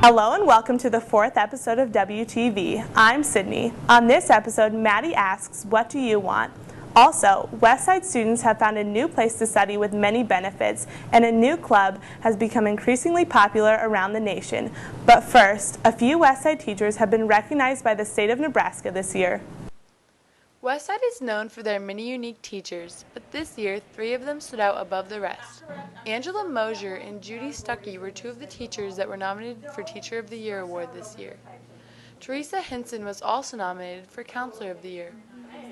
Hello and welcome to the fourth episode of WTV. I'm Sydney. On this episode, Maddie asks, what do you want? Also, Westside students have found a new place to study with many benefits, and a new club has become increasingly popular around the nation. But first, a few Westside teachers have been recognized by the state of Nebraska this year. Westside is known for their many unique teachers, but this year, 3 of them stood out above the rest. Angela Mosier and Judy Stuckey were 2 of the teachers that were nominated for Teacher of the Year award this year. Teresa Henson was also nominated for Counselor of the Year.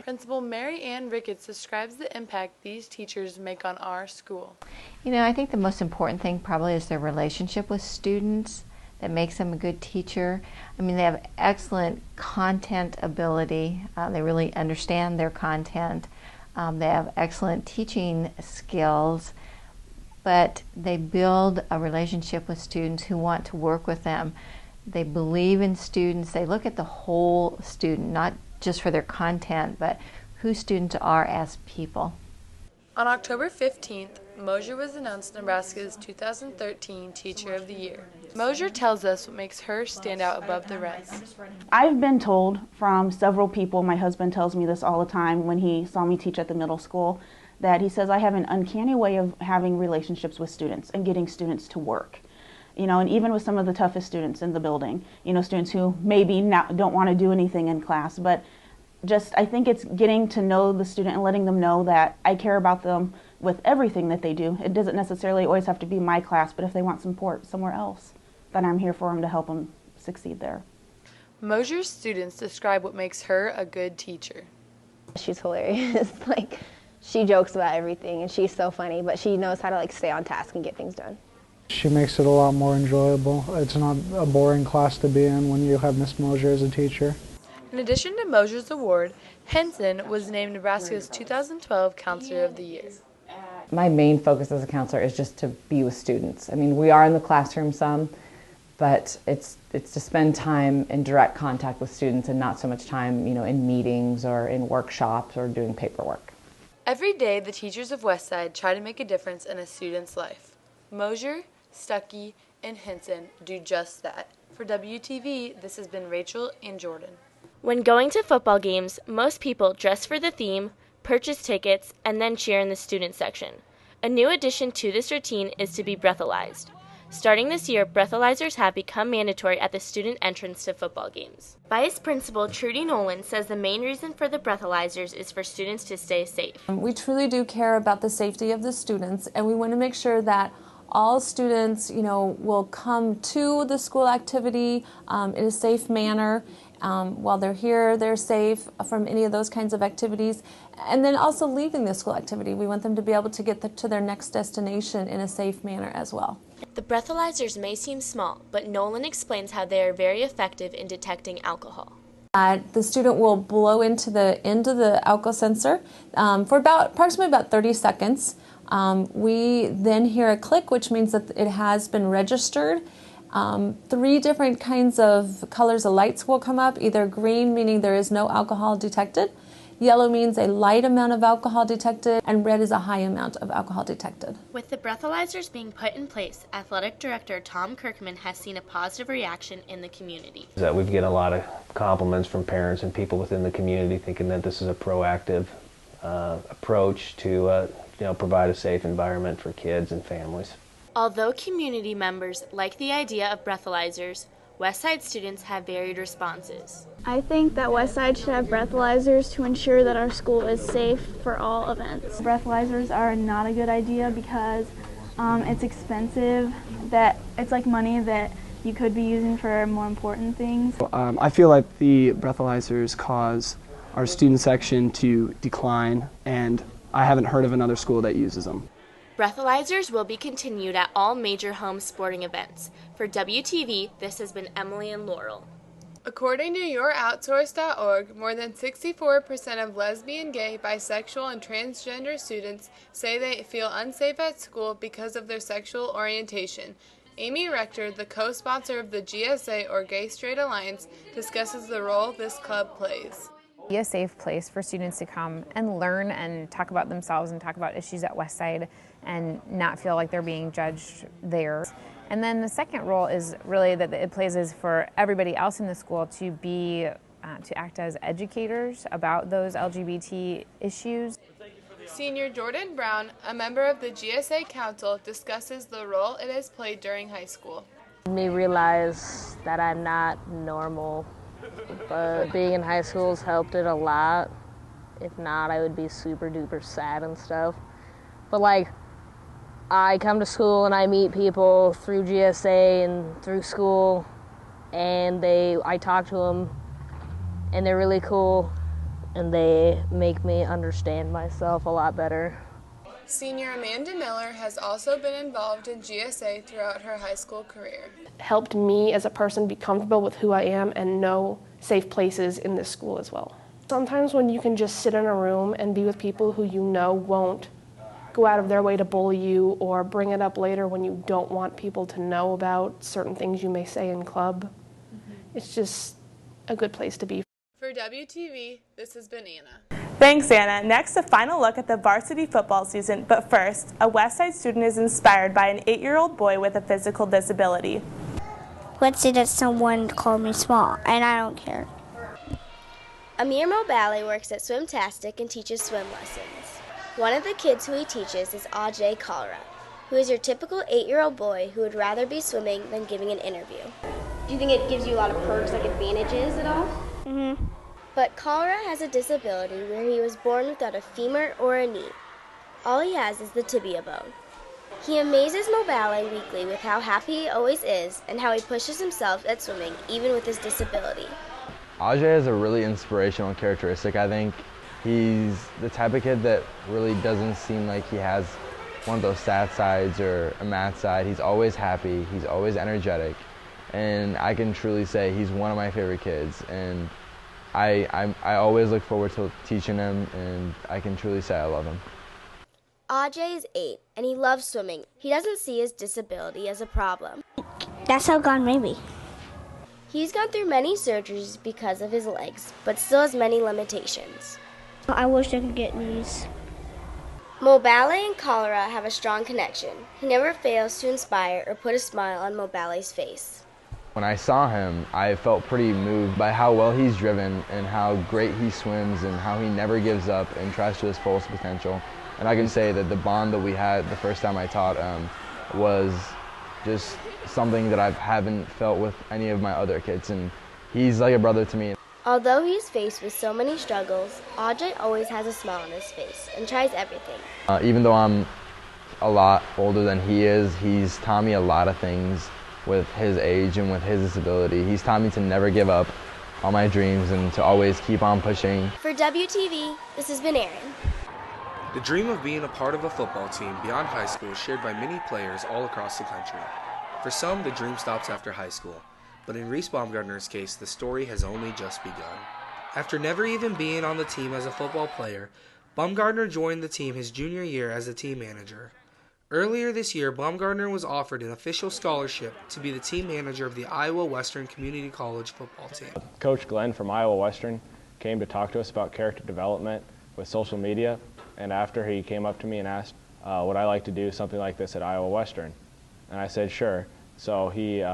Principal Mary Ann Ricketts describes the impact these teachers make on our school. You know, I think the most important thing probably is their relationship with students that makes them a good teacher. I mean, they have excellent content ability. They really understand their content. They have excellent teaching skills, but they build a relationship with students who want to work with them. They believe in students. They look at the whole student, not just for their content, but who students are as people. On October 15th, Mosier was announced Nebraska's 2013 Teacher of the Year. Mosier tells us what makes her stand out above the rest. I've been told from several people, my husband tells me this all the time when he saw me teach at the middle school, that he says I have an uncanny way of having relationships with students and getting students to work. You know, and even with some of the toughest students in the building, you know, students who maybe don't want to do anything in class, but just I think it's getting to know the student and letting them know that I care about them with everything that they do. It doesn't necessarily always have to be my class, but if they want support somewhere else, then I'm here for them to help them succeed there. Mosier's students describe what makes her a good teacher. She's hilarious. Like, she jokes about everything and she's so funny, but she knows how to stay on task and get things done. She makes it a lot more enjoyable. It's not a boring class to be in when you have Miss Mosier as a teacher. In addition to Mosier's award, Henson was named Nebraska's 2012 Counselor of the Year. My main focus as a counselor is just to be with students. I mean, we are in the classroom some, but it's to spend time in direct contact with students and not so much time, you know, in meetings or in workshops or doing paperwork. Every day, the teachers of Westside try to make a difference in a student's life. Mosier, Stuckey, and Henson do just that. For WTV, this has been Rachel and Jordan. When going to football games, most people dress for the theme, purchase tickets, and then cheer in the student section. A new addition to this routine is to be breathalyzed. Starting this year, breathalyzers have become mandatory at the student entrance to football games. Vice Principal Trudy Nolan says the main reason for the breathalyzers is for students to stay safe. We truly do care about the safety of the students, and we want to make sure that all students, you know, will come to the school activity in a safe manner. While they're here, they're safe from any of those kinds of activities. And then also leaving the school activity. We want them to be able to get to their next destination in a safe manner as well. The breathalyzers may seem small, but Nolan explains how they are very effective in detecting alcohol. The student will blow into the end of the alcohol sensor for approximately about 30 seconds. We then hear a click, which means that it has been registered. 3 different kinds of colors of lights will come up, either green, meaning there is no alcohol detected, yellow means a light amount of alcohol detected, and red is a high amount of alcohol detected. With the breathalyzers being put in place, Athletic Director Tom Kirkman has seen a positive reaction in the community. We get a lot of compliments from parents and people within the community thinking that this is a proactive approach to provide a safe environment for kids and families. Although community members like the idea of breathalyzers, Westside students have varied responses. I think that Westside should have breathalyzers to ensure that our school is safe for all events. Breathalyzers are not a good idea because it's expensive, that it's like money that you could be using for more important things. I feel like the breathalyzers cause our student section to decline, and I haven't heard of another school that uses them. Breathalyzers will be continued at all major home sporting events. For WTV, this has been Emily and Laurel. According to YourOutsource.org, more than 64% of lesbian, gay, bisexual, and transgender students say they feel unsafe at school because of their sexual orientation. Amy Rector, the co-sponsor of the GSA, or Gay Straight Alliance, discusses the role this club plays. Be a safe place for students to come and learn and talk about themselves and talk about issues at Westside and not feel like they're being judged there. And then the second role is really that it plays is for everybody else in the school to be to act as educators about those LGBT issues. Senior Jordan Brown, a member of the GSA Council, discusses the role it has played during high school. Me realize that I'm not normal, but being in high school has helped it a lot. If not, I would be super duper sad and stuff. But like, I come to school and I meet people through GSA and through school, and I talk to them, and they're really cool, and they make me understand myself a lot better. Senior Amanda Miller has also been involved in GSA throughout her high school career. Helped me as a person be comfortable with who I am and know safe places in this school as well. Sometimes when you can just sit in a room and be with people who you know won't go out of their way to bully you or bring it up later when you don't want people to know about certain things you may say in club, it's just a good place to be. For WTV, this has been Anna. Thanks, Anna. Next, a final look at the varsity football season. But first, a Westside student is inspired by an 8-year-old boy with a physical disability. Let's say that someone called me small, and I don't care. Amir Mobale works at Swimtastic and teaches swim lessons. One of the kids who he teaches is Ajay Kalra, who is your typical 8-year-old boy who would rather be swimming than giving an interview. Do you think it gives you a lot of perks, like advantages at all? Mm-hmm. But Kalra has a disability where he was born without a femur or a knee. All he has is the tibia bone. He amazes Mobale weekly with how happy he always is and how he pushes himself at swimming even with his disability. Ajay is a really inspirational characteristic. I think he's the type of kid that really doesn't seem like he has one of those sad sides or a math side. He's always happy, he's always energetic, and I can truly say he's one of my favorite kids. And I always look forward to teaching him, and I can truly say I love him. Ajay is 8, and he loves swimming. He doesn't see his disability as a problem. That's how God made me. He's gone through many surgeries because of his legs, but still has many limitations. I wish I could get knees. Mobale and Kalra have a strong connection. He never fails to inspire or put a smile on Mobale's face. When I saw him, I felt pretty moved by how well he's driven and how great he swims and how he never gives up and tries to his fullest potential. And I can say that the bond that we had the first time I taught was just something that I haven't felt with any of my other kids, and he's like a brother to me. Although he's faced with so many struggles, Ajay always has a smile on his face and tries everything. Even though I'm a lot older than he is, he's taught me a lot of things with his age and with his disability. He's taught me to never give up on my dreams and to always keep on pushing. For WTV, this has been Erin. The dream of being a part of a football team beyond high school is shared by many players all across the country. For some, the dream stops after high school, but in Reese Baumgartner's case, the story has only just begun. After never even being on the team as a football player, Baumgartner joined the team his junior year as a team manager. Earlier this year, Baumgartner was offered an official scholarship to be the team manager of the Iowa Western Community College football team. Coach Glenn from Iowa Western came to talk to us about character development with social media, and after he came up to me and asked, would I like to do something like this at Iowa Western? And I said, sure. So he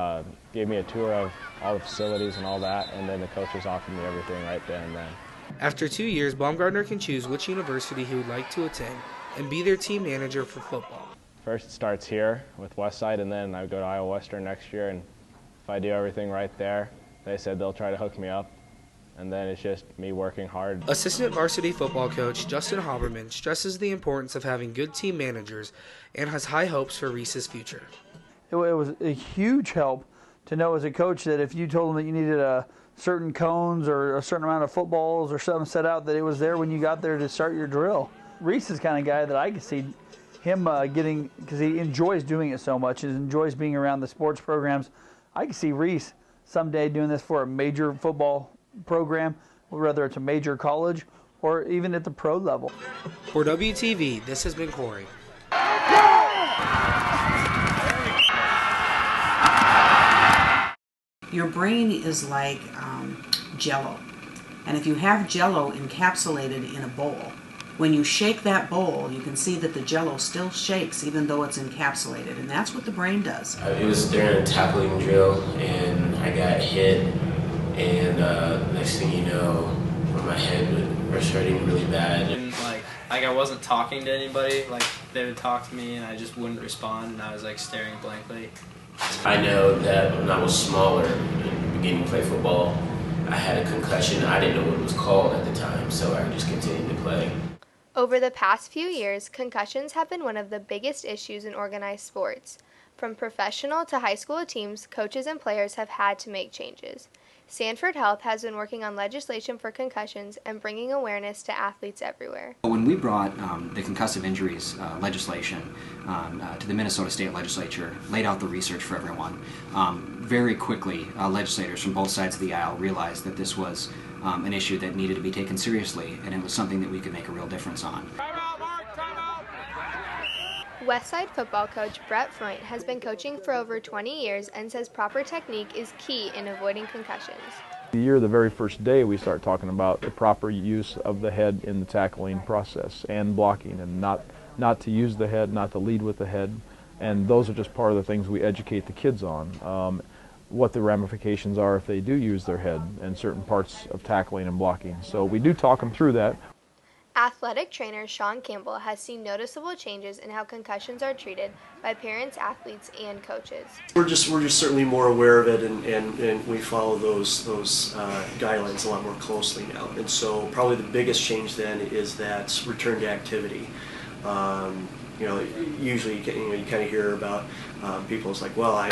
gave me a tour of all the facilities and all that, and then the coaches offered me everything right then and then. After 2 years, Baumgartner can choose which university he would like to attend and be their team manager for football. First it starts here with Westside, and then I go to Iowa Western next year, and if I do everything right there, they said they'll try to hook me up, and then it's just me working hard. Assistant varsity football coach Justin Haberman stresses the importance of having good team managers and has high hopes for Reese's future. It was a huge help to know as a coach that if you told them that you needed a certain cones or a certain amount of footballs or something set out, that it was there when you got there to start your drill. Reese is the kind of guy that I could see him getting, because he enjoys doing it so much, he enjoys being around the sports programs. I could see Reese someday doing this for a major football program, whether it's a major college or even at the pro level. For WTV, this has been Corey. Your brain is like Jell-O, and if you have Jell-O encapsulated in a bowl, when you shake that bowl, you can see that the jello still shakes even though it's encapsulated, and that's what the brain does. It was during a tackling drill, and I got hit, and next thing you know, my head was hurting really bad. And like I wasn't talking to anybody, like they would talk to me and I just wouldn't respond, and I was like staring blankly. I know that when I was smaller and beginning to play football, I had a concussion. I didn't know what it was called at the time, so I just continued to play. Over the past few years, concussions have been one of the biggest issues in organized sports. From professional to high school teams, coaches and players have had to make changes. Sanford Health has been working on legislation for concussions and bringing awareness to athletes everywhere. When we brought the concussive injuries legislation to the Minnesota State Legislature, laid out the research for everyone, very quickly legislators from both sides of the aisle realized that this was an issue that needed to be taken seriously, and it was something that we could make a real difference on. Westside football coach Brett Freund has been coaching for over 20 years and says proper technique is key in avoiding concussions. The very first day we start talking about the proper use of the head in the tackling process and blocking, and not to use the head, not to lead with the head, and those are just part of the things we educate the kids on. What the ramifications are if they do use their head in certain parts of tackling and blocking. So we do talk them through that. Athletic trainer Sean Campbell has seen noticeable changes in how concussions are treated by parents, athletes, and coaches. We're just certainly more aware of it, and we follow those guidelines a lot more closely now. And so probably the biggest change then is that return to activity. Usually you kind of hear about people. It's like, well, I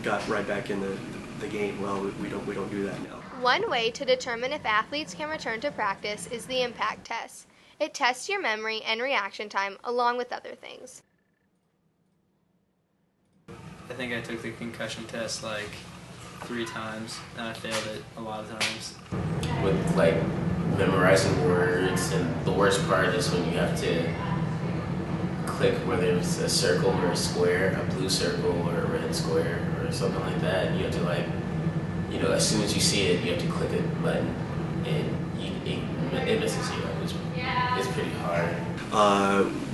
got right back in the game. Well, we don't do that now. One way to determine if athletes can return to practice is the impact test. It tests your memory and reaction time along with other things. I think I took the concussion test like 3 times and I failed it a lot of times. With like memorizing words, and the worst part is when you have to click whether it's a circle or a square, a blue circle or a red square or something like that. You have to as soon as you see it, you have to click a button, and it messes you up. It's pretty hard.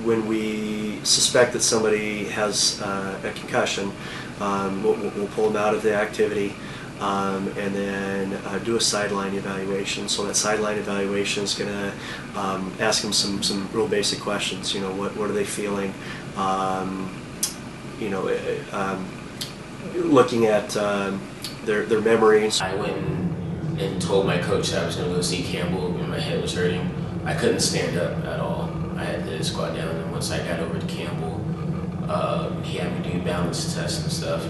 When we suspect that somebody has a concussion, we'll pull them out of the activity and then do a sideline evaluation. So that sideline evaluation is going to ask them some real basic questions. What are they feeling? Looking at their memories. I went and told my coach that I was going to go see Campbell when my head was hurting. I couldn't stand up at all. I had to squat down, and once I got over to Campbell, he had me do balance tests and stuff.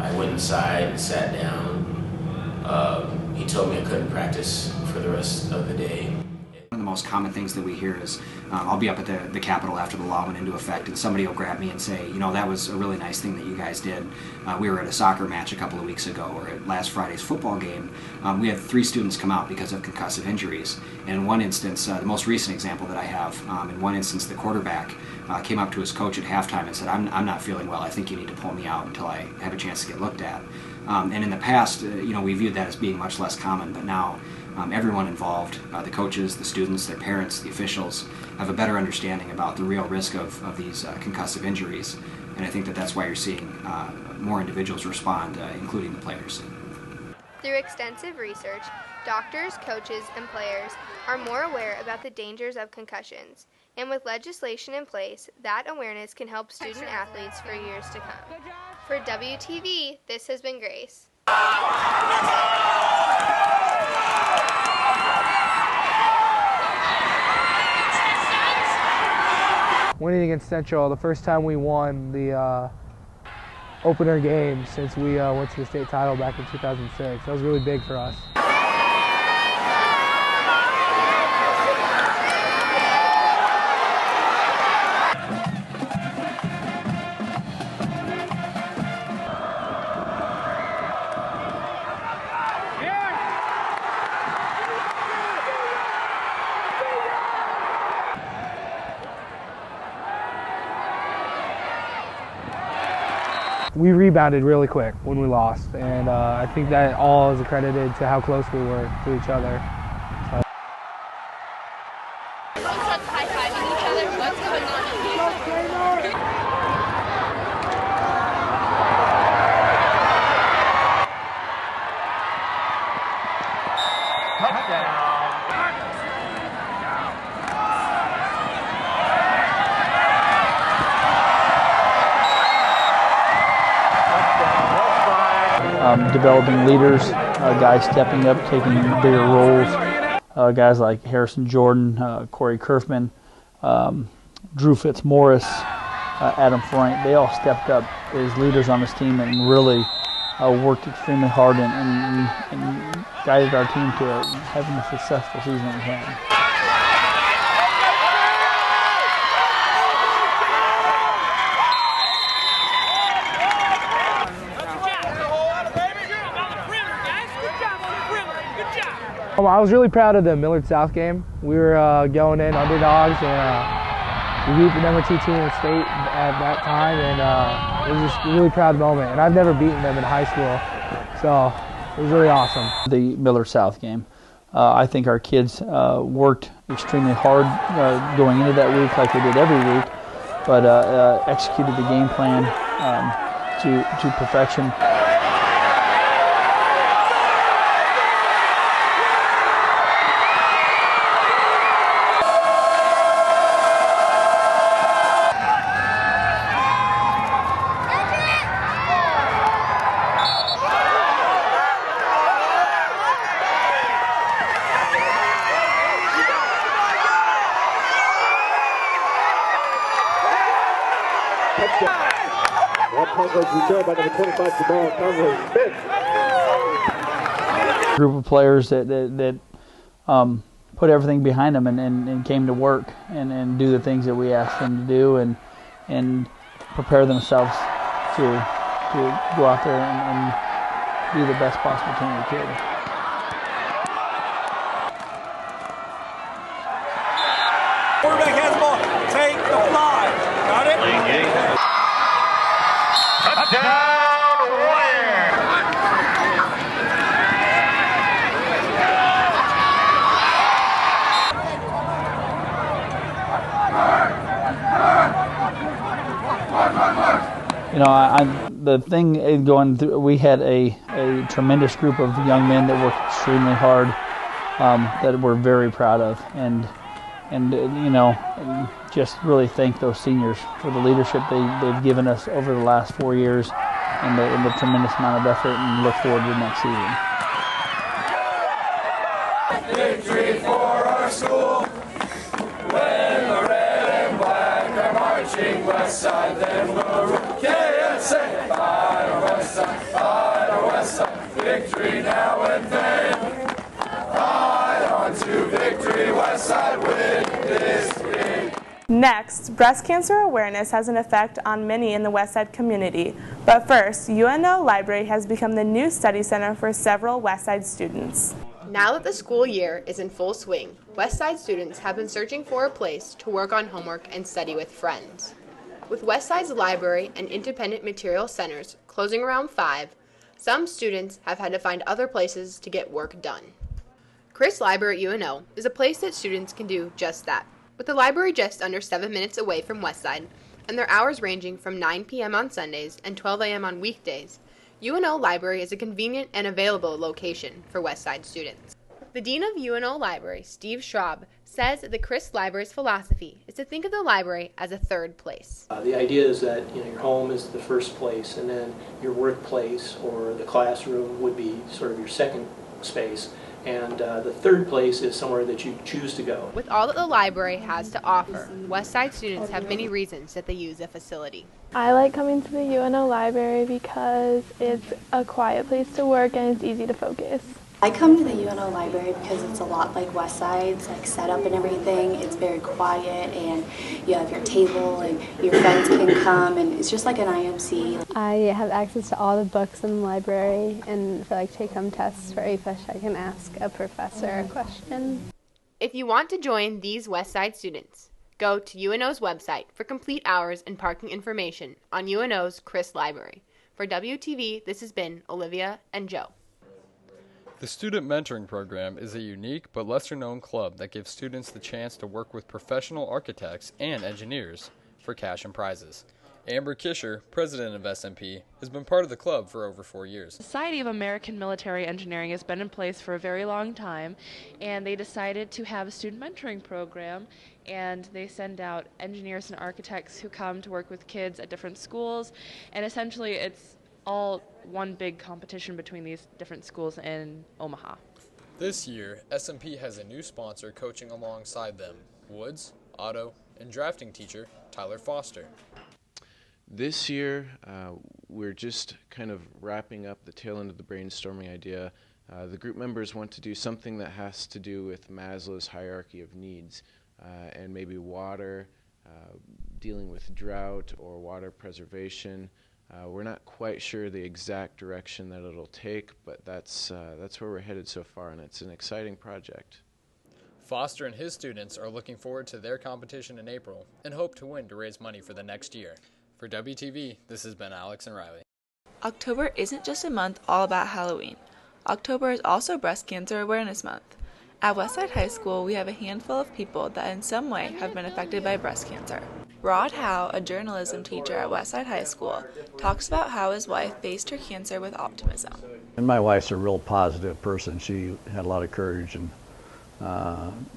I went inside and sat down. He told me I couldn't practice for the rest of the day. One of the most common things that we hear is, I'll be up at the Capitol after the law went into effect, and somebody will grab me and say, that was a really nice thing that you guys did. We were at a soccer match a couple of weeks ago, or at last Friday's football game. We had 3 students come out because of concussive injuries. And in one instance, the most recent example that I have, in one instance the quarterback came up to his coach at halftime and said, I'm not feeling well, I think you need to pull me out until I have a chance to get looked at. And in the past, we viewed that as being much less common, but now everyone involved, the coaches, the students, their parents, the officials, have a better understanding about the real risk of these concussive injuries. And I think that's why you're seeing more individuals respond, including the players. Through extensive research, doctors, coaches, and players are more aware about the dangers of concussions. And with legislation in place, that awareness can help student athletes for years to come. For WTV, this has been Grace. Winning against Central, the first time we won the opener game since we went to the state title back in 2006. That was really big for us. We rebounded really quick when we lost, and I think that all is accredited to how close we were to each other. So. developing leaders, guys stepping up, taking bigger roles. Guys like Harrison Jordan, Corey Kerfman, Drew Fitzmaurice, Adam Frank, they all stepped up as leaders on this team and really worked extremely hard and guided our team to having a successful season that we had. I was really proud of the Millard South game. We were going in underdogs, and we beat the number 2 team in the state at that time, and it was just a really proud moment. And I've never beaten them in high school, so it was really awesome. The Millard South game. I think our kids worked extremely hard going into that week like they did every week, but executed the game plan to perfection. Group of players that put everything behind them and came to work and do the things that we asked them to do and prepare themselves to go out there and be the best possible team we could. Quarterback has the ball. Take the fly. Got it? Touchdown, Warrior! You know, the thing going through, we had a tremendous group of young men that worked extremely hard, that we're very proud of, and you know, just really thank those seniors for the leadership they've given us over the last 4 years and the tremendous amount of effort, and look forward to the next season. Victory for our school. When the red and black are marching Westside, then we'll rule. KSA, fight our Westside, fight our Westside. Victory now and then. Ride on to victory, Westside win this game. Next, breast cancer awareness has an effect on many in the Westside community. But first, UNO Library has become the new study center for several Westside students. Now that the school year is in full swing, Westside students have been searching for a place to work on homework and study with friends. With Westside's library and independent material centers closing around 5, some students have had to find other places to get work done. Chris Library at UNO is a place that students can do just that. With the library just under 7 minutes away from Westside, and their hours ranging from 9 p.m. on Sundays and 12 a.m. on weekdays, UNO Library is a convenient and available location for Westside students. The Dean of UNO Library, Steve Schraub, says that the Chris Library's philosophy is to think of the library as a third place. The idea is that your home is the first place, and then your workplace or the classroom would be sort of your second space. And the third place is somewhere that you choose to go. With all that the library has to offer, Westside students have many reasons that they use the facility. I like coming to the UNO Library because it's a quiet place to work and it's easy to focus. I come to the UNO Library because it's a lot like Westside's, like setup and everything. It's very quiet, and you have your table and your friends can come, and it's just like an IMC. I have access to all the books in the library, and for like take-home tests for AFISH, I can ask a professor a question. If you want to join these Westside students, go to UNO's website for complete hours and parking information on UNO's Chris Library. For WTV, this has been Olivia and Joe. The Student Mentoring Program is a unique but lesser-known club that gives students the chance to work with professional architects and engineers for cash and prizes. Amber Kisher, president of SMP, has been part of the club for over 4 years. The Society of American Military Engineering has been in place for a very long time, and they decided to have a student mentoring program, and they send out engineers and architects who come to work with kids at different schools, and essentially it's all one big competition between these different schools in Omaha. This year, S&P has a new sponsor coaching alongside them, Woods, Auto, and drafting teacher Tyler Foster. This year, we're just kind of wrapping up the tail end of the brainstorming idea. The group members want to do something that has to do with Maslow's hierarchy of needs, and maybe water, dealing with drought or water preservation. We're not quite sure the exact direction that it'll take, but that's where we're headed so far, and it's an exciting project. Foster and his students are looking forward to their competition in April and hope to win to raise money for the next year. For WTV, this has been Alex and Riley. October isn't just a month all about Halloween. October is also Breast Cancer Awareness Month. At Westside High School, we have a handful of people that in some way have been affected by breast cancer. Rod Howe, a journalism teacher at Westside High School, talks about how his wife faced her cancer with optimism. And my wife's a real positive person. She had a lot of courage and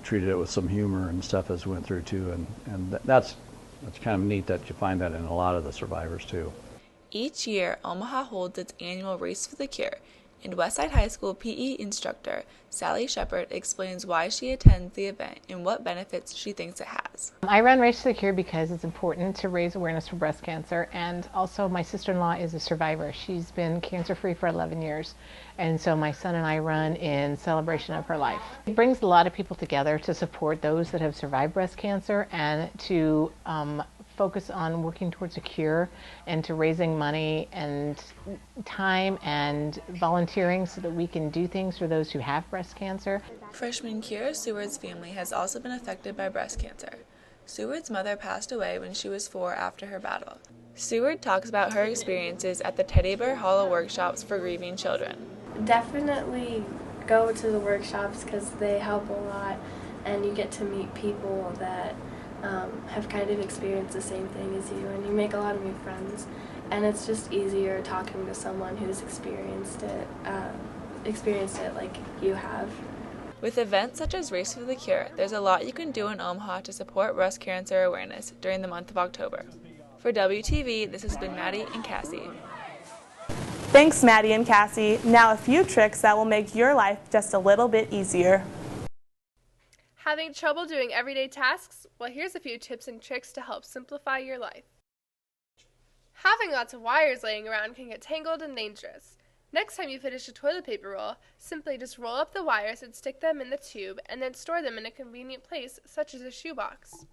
treated it with some humor and stuff as we went through too. And that's kind of neat that you find that in a lot of the survivors too. Each year, Omaha holds its annual Race for the Cure, and Westside High School PE instructor Sally Shepard explains why she attends the event and what benefits she thinks it has. I run Race to the Cure because it's important to raise awareness for breast cancer, and also my sister-in-law is a survivor. She's been cancer-free for 11 years, and so my son and I run in celebration of her life. It brings a lot of people together to support those that have survived breast cancer and to focus on working towards a cure and to raising money and time and volunteering so that we can do things for those who have breast cancer. Freshman Kira Seward's family has also been affected by breast cancer. Seward's mother passed away when she was 4 after her battle. Seward talks about her experiences at the Teddy Bear Hollow workshops for grieving children. Definitely go to the workshops because they help a lot, and you get to meet people that have kind of experienced the same thing as you, and you make a lot of new friends, and it's just easier talking to someone who's experienced it like you have. With events such as Race for the Cure, there's a lot you can do in Omaha to support breast cancer awareness during the month of October. For WTV, this has been Maddie and Cassie. Thanks, Maddie and Cassie. Now a few tricks that will make your life just a little bit easier. Having trouble doing everyday tasks? Well, here's a few tips and tricks to help simplify your life. Having lots of wires laying around can get tangled and dangerous. Next time you finish a toilet paper roll, simply just roll up the wires and stick them in the tube and then store them in a convenient place, such as a shoebox.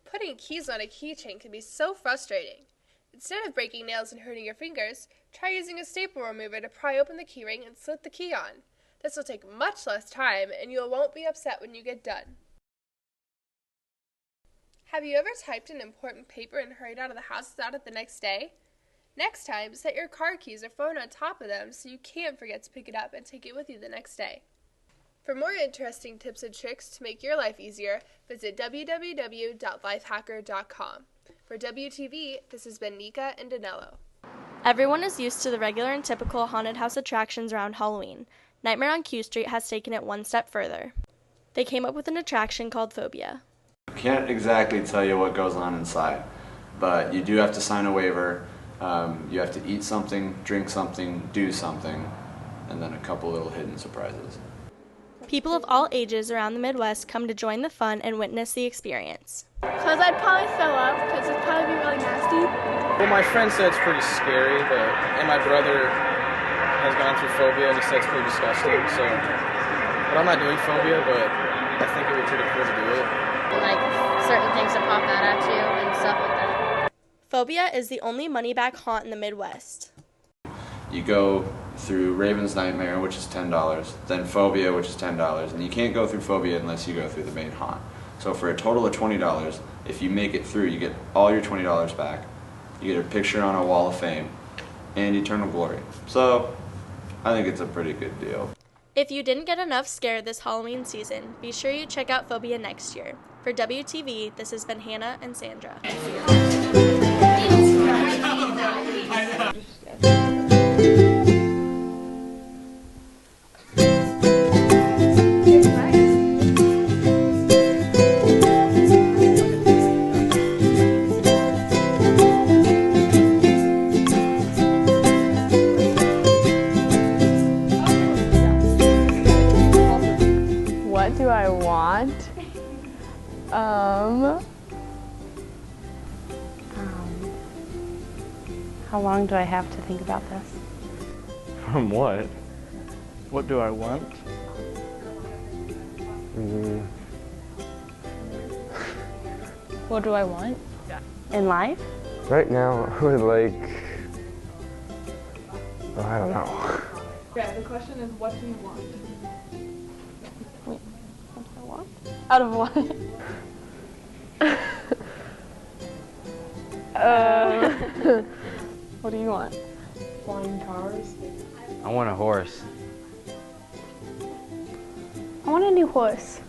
Putting keys on a keychain can be so frustrating. Instead of breaking nails and hurting your fingers, try using a staple remover to pry open the keyring and slip the key on. This will take much less time, and you won't be upset when you get done. Have you ever typed an important paper and hurried out of the house without it the next day? Next time, set your car keys or phone on top of them so you can't forget to pick it up and take it with you the next day. For more interesting tips and tricks to make your life easier, visit www.lifehacker.com. For WTV, this has been Nika and Danilo. Everyone is used to the regular and typical haunted house attractions around Halloween. Nightmare on Q Street has taken it one step further. They came up with an attraction called Phobia. I can't exactly tell you what goes on inside, but you do have to sign a waiver. You have to eat something, drink something, do something, and then a couple little hidden surprises. People of all ages around the Midwest come to join the fun and witness the experience. Because I'd probably throw up, because it'd probably be really nasty. Well, my friend said it's pretty scary, and my brother has gone through Phobia, and he said it's pretty disgusting, but I'm not doing Phobia, but I think it would be pretty cool to do it. Like certain things that pop out at you and stuff like that. Phobia is the only money-back haunt in the Midwest. You go through Raven's Nightmare, which is $10, then Phobia, which is $10, and you can't go through Phobia unless you go through the main haunt. So for a total of $20, if you make it through, you get all your $20 back. You get a picture on a wall of fame, and eternal glory. So I think it's a pretty good deal. If you didn't get enough scare this Halloween season, be sure you check out Phobia next year. For WTV, this has been Hannah and Sandra. How long do I have to think about this? From what? What do I want? What do I want? In life? Right now, I would like... Oh, I don't know. Yeah, the question is, what do you want? Wait, what do I want? Out of what? What do you want? Flying cars? I want a horse. I want a new horse.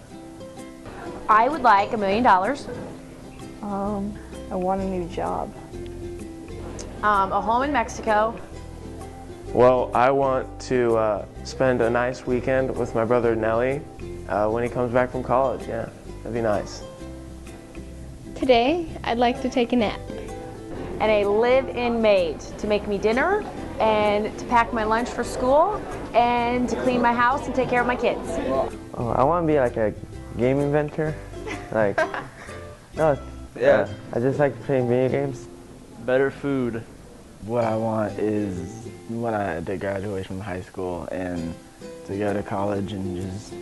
I would like $1 million. I want a new job. A home in Mexico. Well, I want to spend a nice weekend with my brother Nelly when he comes back from college. Yeah, that'd be nice. Today, I'd like to take a nap. And a live-in maid to make me dinner and to pack my lunch for school and to clean my house and take care of my kids. Oh, I want to be like a game inventor. Like, no, yeah, I just like playing video games. Better food. What I want is when I did graduate from high school and to go to college and just,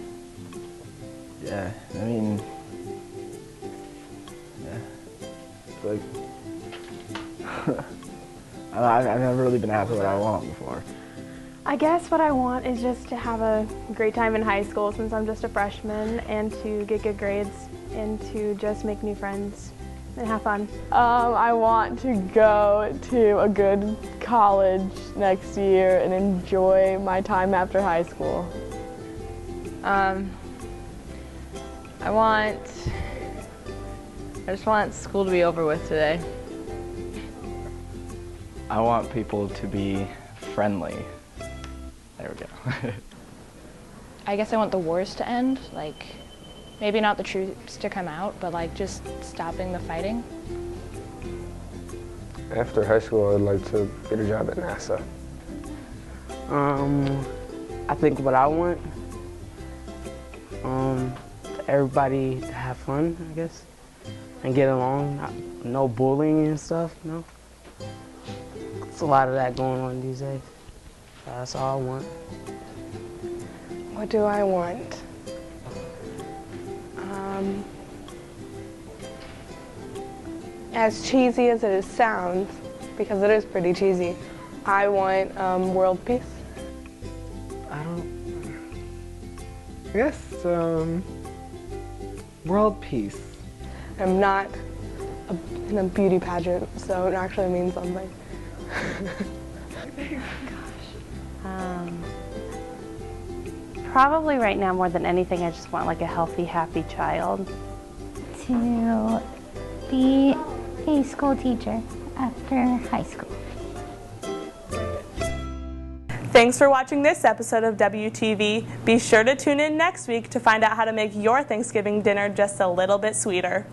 yeah, I mean, yeah, like, I've never really been asked what I want before. I guess what I want is just to have a great time in high school since I'm just a freshman, and to get good grades and to just make new friends and have fun. I want to go to a good college next year and enjoy my time after high school. I just want school to be over with today. I want people to be friendly. There we go. I guess I want the wars to end, like maybe not the troops to come out, but like just stopping the fighting. After high school, I'd like to get a job at NASA. I think what I want, everybody to have fun, I guess, and get along. No bullying and stuff, you know. There's a lot of that going on these days. That's all I want. What do I want? As cheesy as it sounds, because it is pretty cheesy, I want world peace. I guess, world peace. I'm not in a beauty pageant, so it actually means something. Probably right now more than anything, I just want like a healthy, happy child. To be a school teacher after high school. Thanks for watching this episode of WTV. Be sure to tune in next week to find out how to make your Thanksgiving dinner just a little bit sweeter.